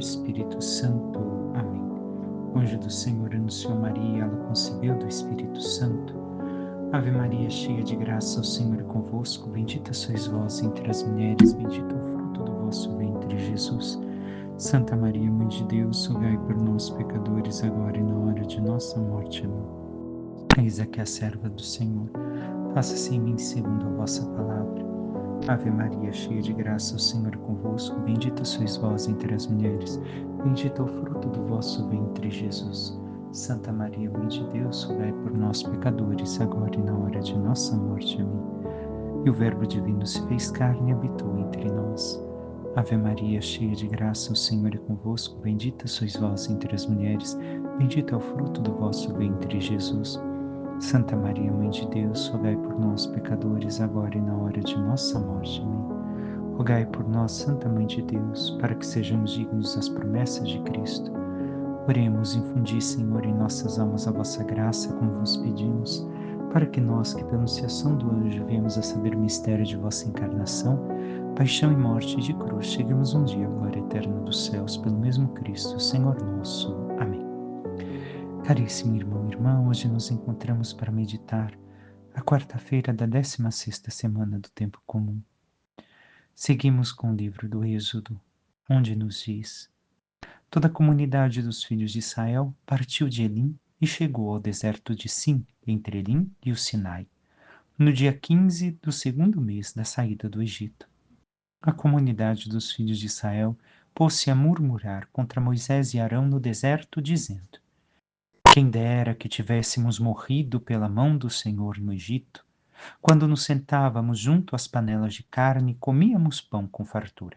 Espírito Santo. Amém. O anjo do Senhor anunciou Maria, ela concebeu do Espírito Santo. Ave Maria, cheia de graça, o Senhor é convosco. Bendita sois vós entre as mulheres, bendito é o fruto do vosso ventre, Jesus. Santa Maria, Mãe de Deus, rogai por nós, pecadores, agora e na hora de nossa morte. Amém. Eis aqui a serva do Senhor. Faça-se em mim segundo a vossa palavra. Ave Maria, cheia de graça, o Senhor é convosco. Bendita sois vós entre as mulheres, bendito é o fruto do vosso ventre, Jesus. Santa Maria, Mãe de Deus, rogai por nós, pecadores, agora e na hora de nossa morte. Amém. E o Verbo divino se fez carne e habitou entre nós. Ave Maria, cheia de graça, o Senhor é convosco. Bendita sois vós entre as mulheres, bendito é o fruto do vosso ventre, Jesus. Santa Maria, Mãe de Deus, rogai por nós, pecadores, agora e na hora de nossa morte. Amém. Rogai por nós, Santa Mãe de Deus, para que sejamos dignos das promessas de Cristo. Oremos, infundi, Senhor, em nossas almas a vossa graça, como vos pedimos, para que nós, que pela anunciação do anjo viemos a saber o mistério de vossa encarnação, paixão e morte de cruz, cheguemos um dia à glória eterna dos céus, pelo mesmo Cristo, Senhor nosso. Amém. Caríssimo irmão e irmã, hoje nos encontramos para meditar a quarta-feira da 16ª semana do Tempo Comum. Seguimos com o livro do Êxodo, onde nos diz: toda a comunidade dos filhos de Israel partiu de Elim e chegou ao deserto de Sim, entre Elim e o Sinai, no dia 15 do segundo mês da saída do Egito. A comunidade dos filhos de Israel pôs-se a murmurar contra Moisés e Arão no deserto, dizendo: quem dera que tivéssemos morrido pela mão do Senhor no Egito, quando nos sentávamos junto às panelas de carne e comíamos pão com fartura.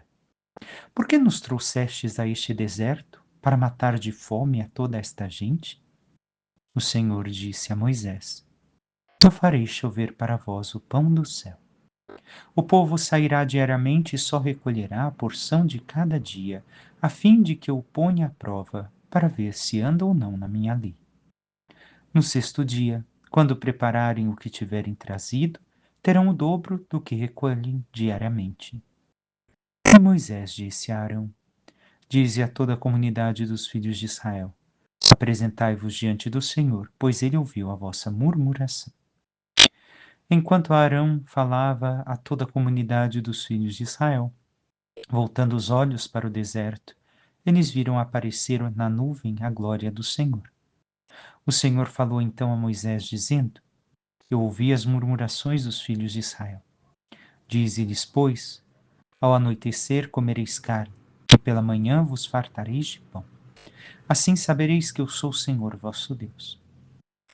Por que nos trouxestes a este deserto para matar de fome a toda esta gente? O Senhor disse a Moisés: eu farei chover para vós o pão do céu. O povo sairá diariamente e só recolherá a porção de cada dia, a fim de que eu o ponha à prova, para ver se anda ou não na minha lei. No sexto dia, quando prepararem o que tiverem trazido, terão o dobro do que recolhem diariamente. E Moisés disse a Arão: dize a toda a comunidade dos filhos de Israel: apresentai-vos diante do Senhor, pois ele ouviu a vossa murmuração. Enquanto Arão falava a toda a comunidade dos filhos de Israel, voltando os olhos para o deserto, eles viram aparecer na nuvem a glória do Senhor. O Senhor falou então a Moisés, dizendo: eu ouvi as murmurações dos filhos de Israel. Dize-lhes, pois: ao anoitecer comereis carne, e pela manhã vos fartareis de pão. Assim sabereis que eu sou o Senhor vosso Deus.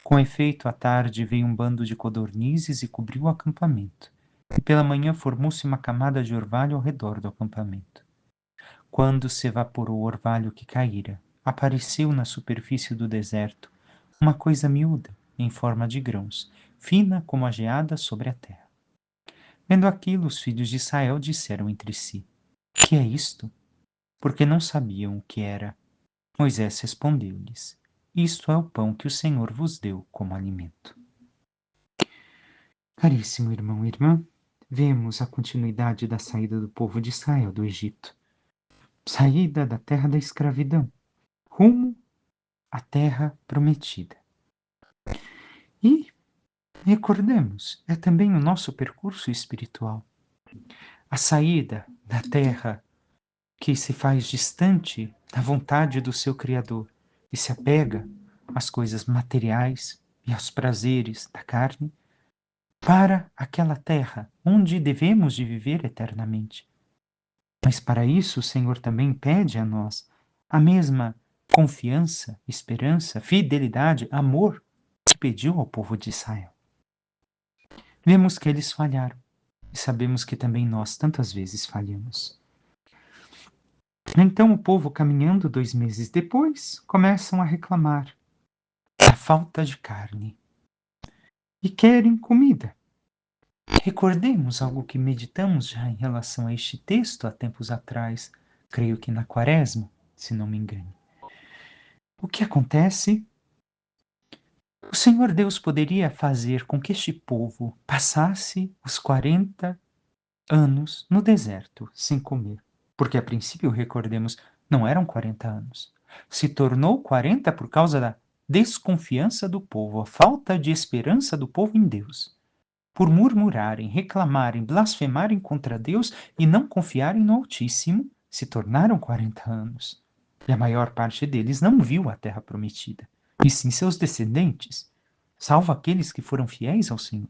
Com efeito, à tarde veio um bando de codornizes e cobriu o acampamento, e pela manhã formou-se uma camada de orvalho ao redor do acampamento. Quando se evaporou o orvalho que caíra, apareceu na superfície do deserto uma coisa miúda, em forma de grãos, fina como a geada sobre a terra. Vendo aquilo, os filhos de Israel disseram entre si: que é isto? Porque não sabiam o que era. Moisés respondeu-lhes: isto é o pão que o Senhor vos deu como alimento. Caríssimo irmão e irmã, vemos a continuidade da saída do povo de Israel do Egito. Saída da terra da escravidão, rumo à terra prometida. E, recordemos, é também o nosso percurso espiritual. A saída da terra que se faz distante da vontade do seu Criador e se apega às coisas materiais e aos prazeres da carne, para aquela terra onde devemos de viver eternamente. Mas para isso o Senhor também pede a nós a mesma confiança, esperança, fidelidade, amor que pediu ao povo de Israel. Vemos que eles falharam e sabemos que também nós tantas vezes falhamos. Então o povo, caminhando 2 meses depois, começam a reclamar da falta de carne e querem comida. Recordemos algo que meditamos já em relação a este texto há tempos atrás, creio que na Quaresma, se não me engano. O que acontece? O Senhor Deus poderia fazer com que este povo passasse os 40 anos no deserto sem comer. Porque a princípio, recordemos, Não eram 40 anos. Se tornou 40 por causa da desconfiança do povo, a falta de esperança do povo em Deus. Por murmurarem, reclamarem, blasfemarem contra Deus e não confiarem no Altíssimo, se tornaram 40 anos. E a maior parte deles não viu a terra prometida, e sim seus descendentes, salvo aqueles que foram fiéis ao Senhor.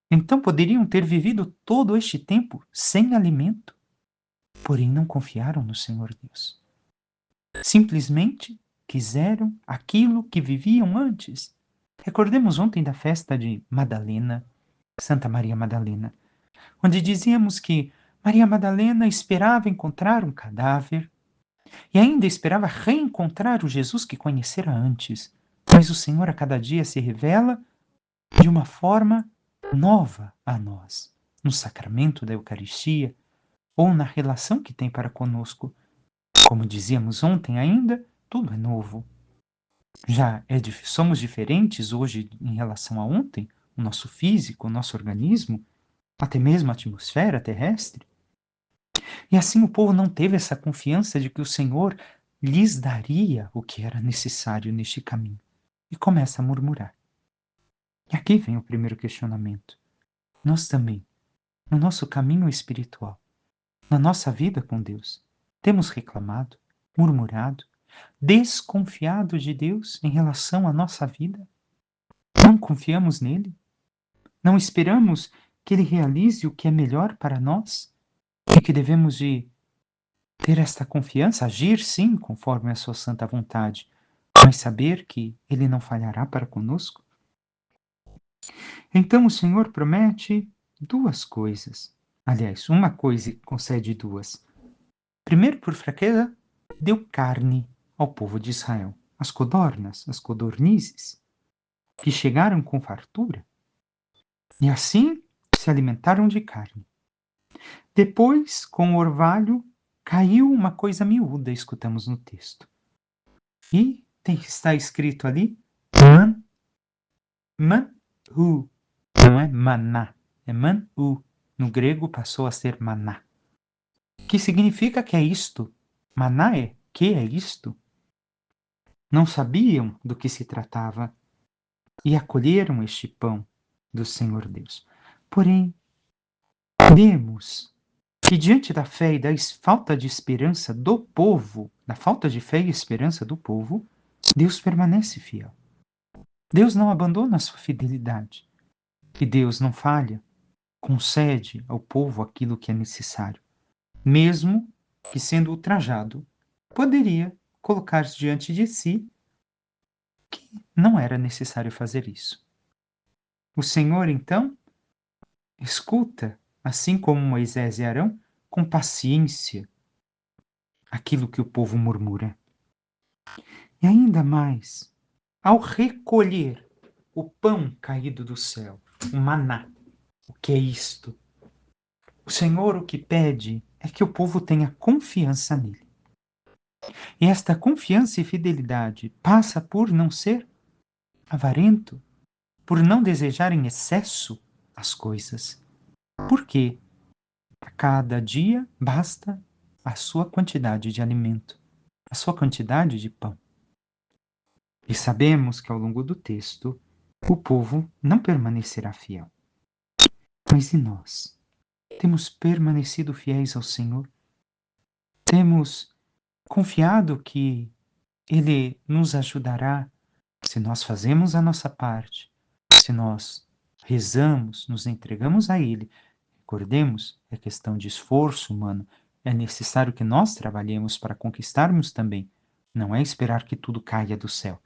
Então poderiam ter vivido todo este tempo sem alimento, porém não confiaram no Senhor Deus. Simplesmente quiseram aquilo que viviam antes. Recordemos ontem da festa de Madalena, Santa Maria Madalena, onde dizíamos que Maria Madalena esperava encontrar um cadáver e ainda esperava reencontrar o Jesus que conhecera antes. Mas o Senhor a cada dia se revela de uma forma nova a nós, no sacramento da Eucaristia ou na relação que tem para conosco. Como dizíamos ontem ainda, tudo é novo. Somos diferentes hoje em relação a ontem, o nosso físico, o nosso organismo, até mesmo a atmosfera terrestre. E assim o povo não teve essa confiança de que o Senhor lhes daria o que era necessário neste caminho. E começa a murmurar. E aqui vem o primeiro questionamento. Nós também, no nosso caminho espiritual, na nossa vida com Deus, temos reclamado, murmurado, desconfiado de Deus em relação à nossa vida? Não confiamos nele? Não esperamos que ele realize o que é melhor para nós? E que devemos de ter esta confiança, agir sim conforme a sua santa vontade, mas saber que ele não falhará para conosco? Então o Senhor promete duas coisas. Aliás, uma coisa e concede duas. Primeiro, por fraqueza, deu carne ao povo de Israel. As codornas, as codornizes, que chegaram com fartura e assim se alimentaram de carne. Depois, com o orvalho, caiu uma coisa miúda, escutamos no texto. E está escrito ali, man-hu, não é maná, é man-hu. No grego passou a ser maná. Que significa que é isto? Maná é que é isto? Não sabiam do que se tratava e acolheram este pão do Senhor Deus. Porém, vemos que diante da fé e da falta de esperança do povo, da falta de fé e esperança do povo, Deus permanece fiel. Deus não abandona a sua fidelidade. E Deus não falha, concede ao povo aquilo que é necessário, mesmo que sendo ultrajado, poderia colocar-se diante de si que não era necessário fazer isso. O Senhor, então, escuta, assim como Moisés e Arão, com paciência aquilo que o povo murmura. E ainda mais, ao recolher o pão caído do céu, o maná, o que é isto? O Senhor o que pede é que o povo tenha confiança nele. E esta confiança e fidelidade passa por não ser avarento, por não desejar em excesso as coisas. Porque a cada dia basta a sua quantidade de alimento, a sua quantidade de pão. E sabemos que ao longo do texto o povo não permanecerá fiel. Mas e nós? Temos permanecido fiéis ao Senhor? Temos confiado que Ele nos ajudará se nós fazemos a nossa parte, se nós rezamos, nos entregamos a Ele? Recordemos, é questão de esforço humano, é necessário que nós trabalhemos para conquistarmos também. Não é esperar que tudo caia do céu.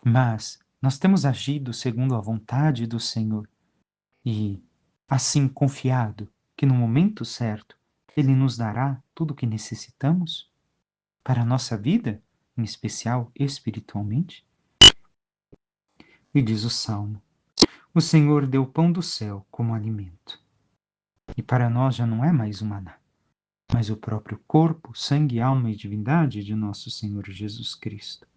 Mas nós temos agido segundo a vontade do Senhor e, assim, confiado que no momento certo Ele nos dará tudo o que necessitamos para a nossa vida, em especial espiritualmente? E diz o Salmo: O Senhor deu o pão do céu como alimento. E para nós já não é mais o maná, mas o próprio corpo, sangue, alma e divindade de nosso Senhor Jesus Cristo.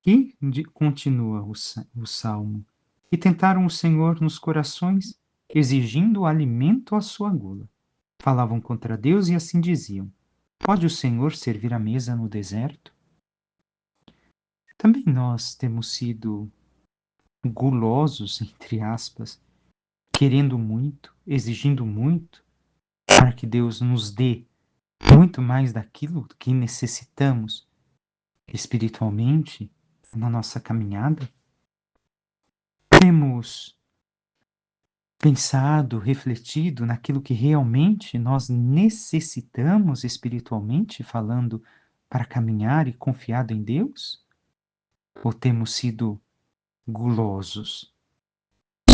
E continua o Salmo: E tentaram o Senhor nos corações, exigindo alimento à sua gula. Falavam contra Deus e assim diziam: Pode o Senhor servir a mesa no deserto? Também nós temos sido gulosos, entre aspas, querendo muito, exigindo muito, para que Deus nos dê muito mais daquilo que necessitamos espiritualmente na nossa caminhada? Temos pensado, refletido naquilo que realmente nós necessitamos espiritualmente falando para caminhar e confiado em Deus? Ou temos sido gulosos,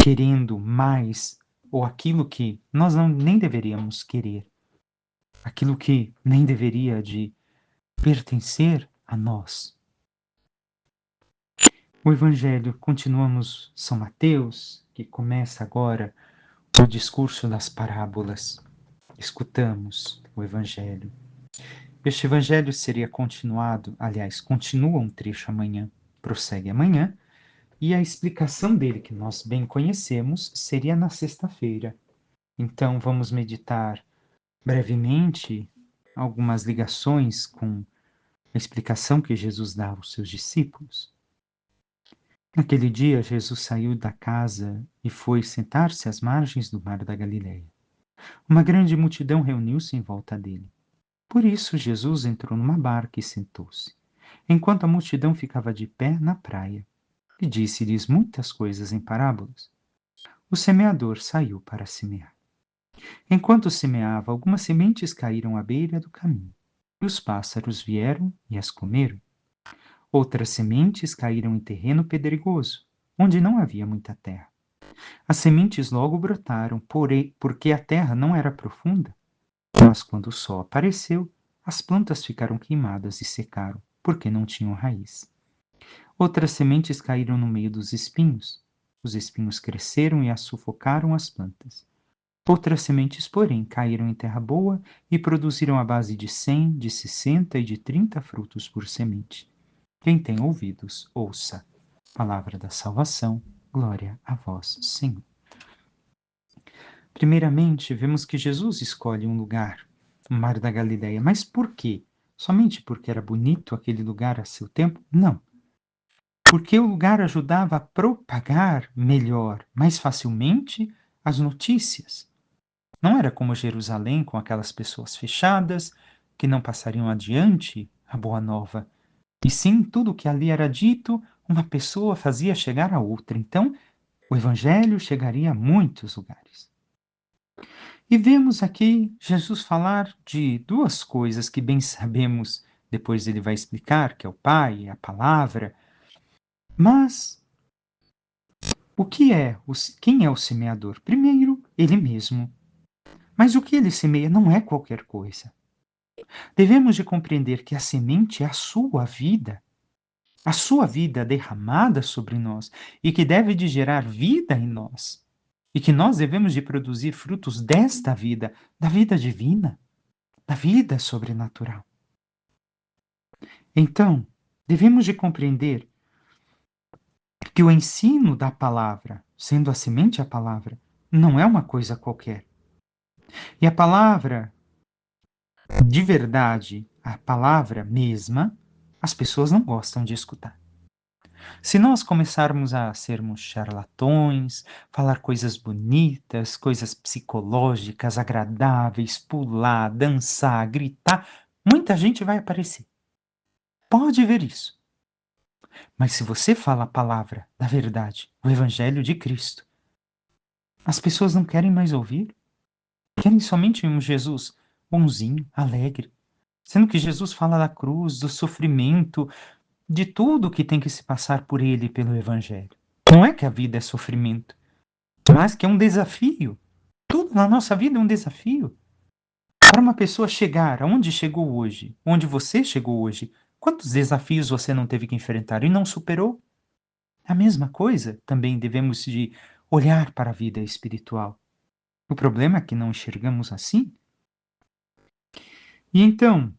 querendo mais ou aquilo que nós não nem deveríamos querer, aquilo que nem deveria de pertencer a nós? O Evangelho, continuamos São Mateus, que começa agora o discurso das parábolas. Escutamos o Evangelho. Este Evangelho seria continuado, aliás, continua um trecho amanhã, prossegue amanhã, e a explicação dele, que nós bem conhecemos, seria na sexta-feira. Então, vamos meditar brevemente algumas ligações com a explicação que Jesus dá aos seus discípulos. Naquele dia, Jesus saiu da casa e foi sentar-se às margens do mar da Galileia. Uma grande multidão reuniu-se em volta dele. Por isso, Jesus entrou numa barca e sentou-se, enquanto a multidão ficava de pé na praia, e disse-lhes muitas coisas em parábolas. O semeador saiu para semear. Enquanto semeava, algumas sementes caíram à beira do caminho, e os pássaros vieram e as comeram. Outras sementes caíram em terreno pedregoso, onde não havia muita terra. As sementes logo brotaram, porém, porque a terra não era profunda. Mas quando o sol apareceu, as plantas ficaram queimadas e secaram, porque não tinham raiz. Outras sementes caíram no meio dos espinhos. Os espinhos cresceram e as sufocaram as plantas. Outras sementes, porém, caíram em terra boa e produziram a base de 100, de 60 e de 30 frutos por semente. Quem tem ouvidos, ouça. Palavra da salvação, glória a vós, Senhor. Primeiramente, vemos que Jesus escolhe um lugar, o Mar da Galileia. Mas por quê? Somente porque era bonito aquele lugar a seu tempo? Não. Porque o lugar ajudava a propagar melhor, mais facilmente, as notícias. Não era como Jerusalém, com aquelas pessoas fechadas, que não passariam adiante a boa nova. E sim, tudo o que ali era dito, uma pessoa fazia chegar a outra. Então, o Evangelho chegaria a muitos lugares. E vemos aqui Jesus falar de duas coisas que bem sabemos, depois ele vai explicar, que é o Pai, a Palavra. Mas o que é, quem é o semeador? Primeiro, ele mesmo. Mas o que ele semeia não é qualquer coisa. Devemos de compreender que a semente é a sua vida derramada sobre nós, e que deve de gerar vida em nós. E que nós devemos de produzir frutos desta vida, da vida divina, da vida sobrenatural. Então, devemos de compreender que o ensino da palavra, sendo a semente a palavra, não é uma coisa qualquer. E a palavra, de verdade, a palavra mesma, as pessoas não gostam de escutar. Se nós começarmos a sermos charlatões, falar coisas bonitas, coisas psicológicas, agradáveis, pular, dançar, gritar, muita gente vai aparecer. Pode ver isso. Mas se você fala a palavra da verdade, o Evangelho de Cristo, as pessoas não querem mais ouvir. Querem somente um Jesus bonzinho, alegre. Sendo que Jesus fala da cruz, do sofrimento, de tudo que tem que se passar por ele pelo Evangelho. Não é que a vida é sofrimento, mas que é um desafio. Tudo na nossa vida é um desafio. Para uma pessoa chegar aonde chegou hoje, onde você chegou hoje, quantos desafios você não teve que enfrentar e não superou? A mesma coisa também devemos de olhar para a vida espiritual. O problema é que não enxergamos assim. E então,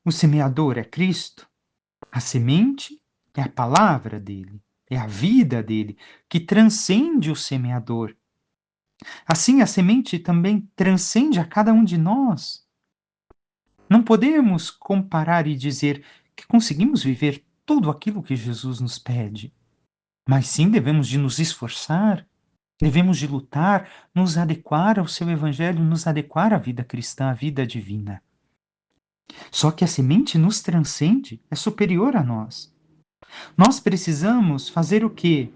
o semeador é Cristo, a semente é a palavra dele, é a vida dele, que transcende o semeador. Assim, a semente também transcende a cada um de nós. Não podemos comparar e dizer que conseguimos viver tudo aquilo que Jesus nos pede, mas sim devemos de nos esforçar, devemos de lutar, nos adequar ao seu evangelho, nos adequar à vida cristã, à vida divina. Só que a semente nos transcende, é superior a nós. Nós precisamos fazer o quê?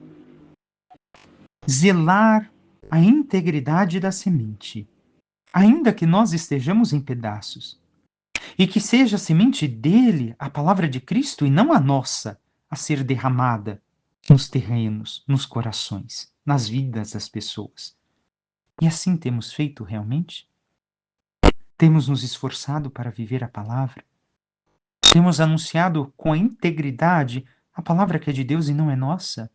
Zelar a integridade da semente, ainda que nós estejamos em pedaços, e que seja a semente dele, a palavra de Cristo, e não a nossa, a ser derramada nos terrenos, nos corações, nas vidas das pessoas. E assim temos feito realmente? Temos nos esforçado para viver a palavra? Temos anunciado com a integridade a palavra que é de Deus e não é nossa?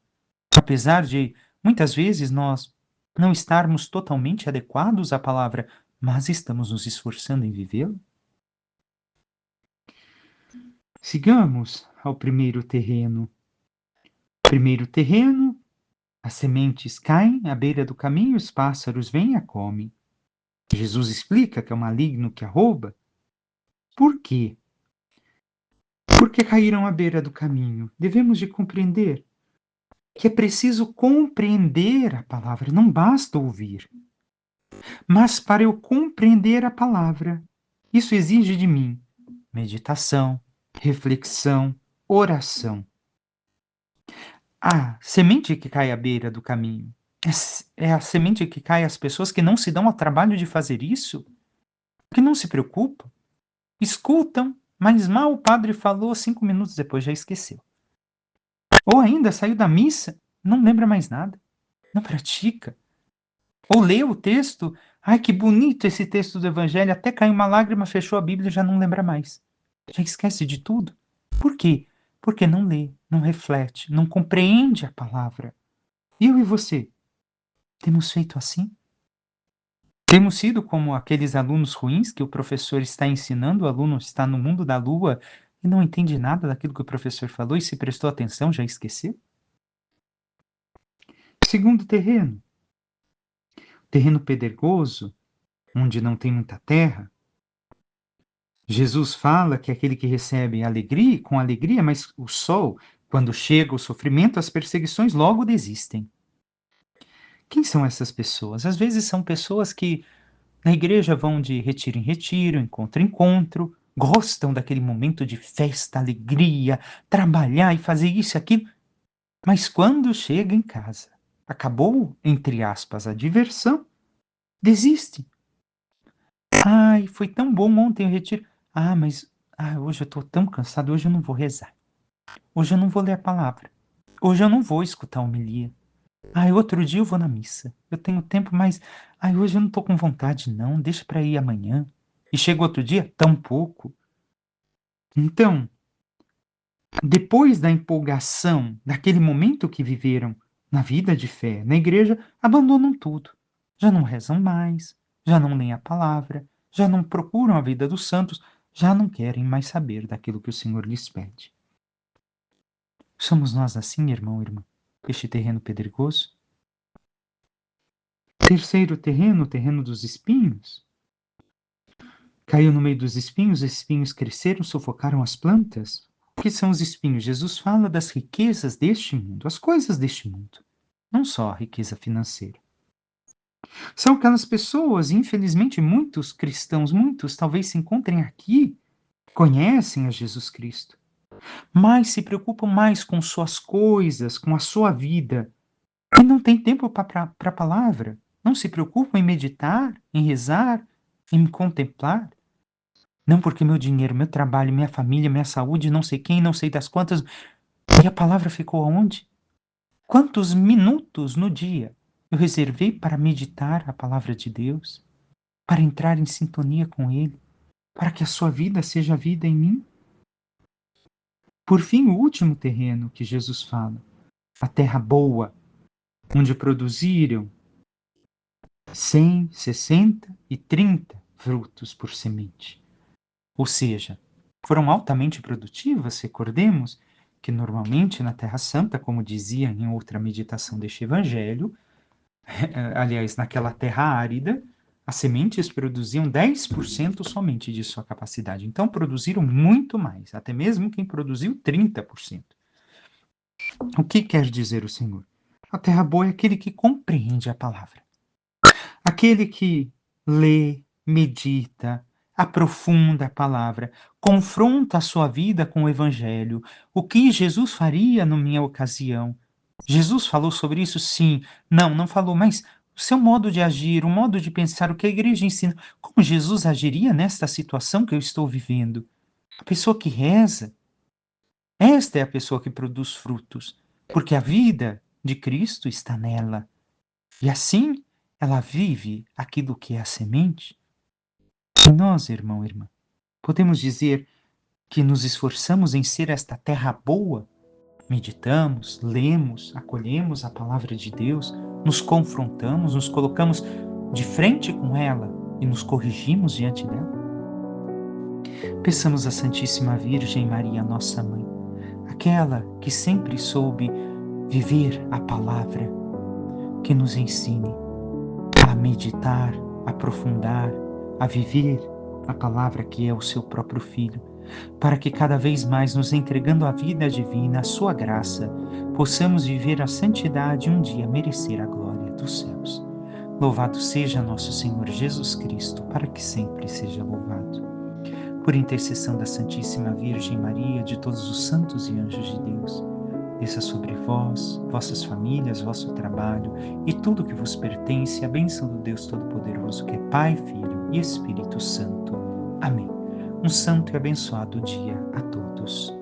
Apesar de, muitas vezes, nós não estarmos totalmente adequados à palavra, mas estamos nos esforçando em vivê-la? Sigamos ao primeiro terreno. Primeiro terreno, as sementes caem à beira do caminho, os pássaros vêm e a comem. Jesus explica que é o maligno que a rouba. Por quê? Porque caíram à beira do caminho. Devemos de compreender que é preciso compreender a palavra, não basta ouvir. Mas para eu compreender a palavra, isso exige de mim meditação, reflexão, oração. A semente que cai à beira do caminho é a semente que cai às pessoas que não se dão ao trabalho de fazer isso, que não se preocupam, escutam, mas mal o padre falou 5 minutos depois já esqueceu. Ou ainda saiu da missa, não lembra mais nada, não pratica. Ou leu o texto, ai que bonito esse texto do Evangelho, até caiu uma lágrima, fechou a Bíblia e já não lembra mais. Já esquece de tudo. Por quê? Porque não lê, não reflete, não compreende a palavra. Eu e você, temos feito assim? Temos sido como aqueles alunos ruins que o professor está ensinando, o aluno está no mundo da lua e não entende nada daquilo que o professor falou e se prestou atenção, já esqueceu? Segundo terreno, terreno pedregoso, onde não tem muita terra. Jesus fala que é aquele que recebe alegria, com alegria, mas o sol, quando chega o sofrimento, as perseguições logo desistem. Quem são essas pessoas? Às vezes são pessoas que na igreja vão de retiro em retiro, encontro em encontro, gostam daquele momento de festa, alegria, trabalhar e fazer isso e aquilo, mas quando chega em casa, acabou, entre aspas, a diversão, desiste. Ai, foi tão bom ontem o retiro. Mas hoje eu estou tão cansado, hoje eu não vou rezar. Hoje eu não vou ler a palavra. Hoje eu não vou escutar a homilia. Outro dia eu vou na missa. Eu tenho tempo, mas hoje eu não estou com vontade, não. Deixa para ir amanhã. E chega outro dia, tão pouco. Então, depois da empolgação, daquele momento que viveram na vida de fé, na igreja, abandonam tudo. Já não rezam mais, já não leem a palavra, já não procuram a vida dos santos, já não querem mais saber daquilo que o Senhor lhes pede. Somos nós assim, irmão, irmã, este terreno pedregoso? Terceiro terreno, o terreno dos espinhos. Caiu no meio dos espinhos, os espinhos cresceram, sufocaram as plantas. O que são os espinhos? Jesus fala das riquezas deste mundo, as coisas deste mundo, não só a riqueza financeira. São aquelas pessoas, infelizmente muitos cristãos, muitos talvez se encontrem aqui, conhecem a Jesus Cristo, mas se preocupam mais com suas coisas, com a sua vida, e não tem tempo para a palavra, não se preocupam em meditar, em rezar, em contemplar. Não porque meu dinheiro, meu trabalho, minha família, minha saúde, não sei quem, não sei das quantas. E a palavra ficou aonde? Quantos minutos no dia eu reservei para meditar a palavra de Deus? Para entrar em sintonia com Ele? Para que a sua vida seja vida em mim? Por fim, o último terreno que Jesus fala, a terra boa, onde produziram 100, 60 e 30 frutos por semente. Ou seja, foram altamente produtivas, recordemos que normalmente na Terra Santa, como dizia em outra meditação deste Evangelho, aliás, naquela terra árida, As sementes produziam 10% somente de sua capacidade. Então, produziram muito mais, até mesmo quem produziu 30%. O que quer dizer o Senhor? A terra boa é aquele que compreende a palavra. Aquele que lê, medita, aprofunda a palavra, confronta a sua vida com o Evangelho. O que Jesus faria na minha ocasião? Jesus falou sobre isso? Sim. Não, não falou, mas o seu modo de agir, o modo de pensar, o que a igreja ensina, como Jesus agiria nesta situação que eu estou vivendo? A pessoa que reza, esta é a pessoa que produz frutos, porque a vida de Cristo está nela. E assim ela vive aquilo que é a semente. E nós, irmão e irmã, podemos dizer que nos esforçamos em ser esta terra boa. Meditamos, lemos, acolhemos a palavra de Deus, nos confrontamos, nos colocamos de frente com ela e nos corrigimos diante dela. Peçamos à Santíssima Virgem Maria, nossa mãe, aquela que sempre soube viver a palavra, que nos ensine a meditar, a aprofundar, a viver a palavra que é o seu próprio Filho, para que cada vez mais, nos entregando a vida divina, a sua graça, possamos viver a santidade e um dia merecer a glória dos céus. Louvado seja nosso Senhor Jesus Cristo, para que sempre seja louvado. Por intercessão da Santíssima Virgem Maria, de todos os santos e anjos de Deus, desça sobre vós, vossas famílias, vosso trabalho e tudo que vos pertence, a bênção do Deus Todo-Poderoso, que é Pai, Filho e Espírito Santo. Amém. Um santo e abençoado dia a todos.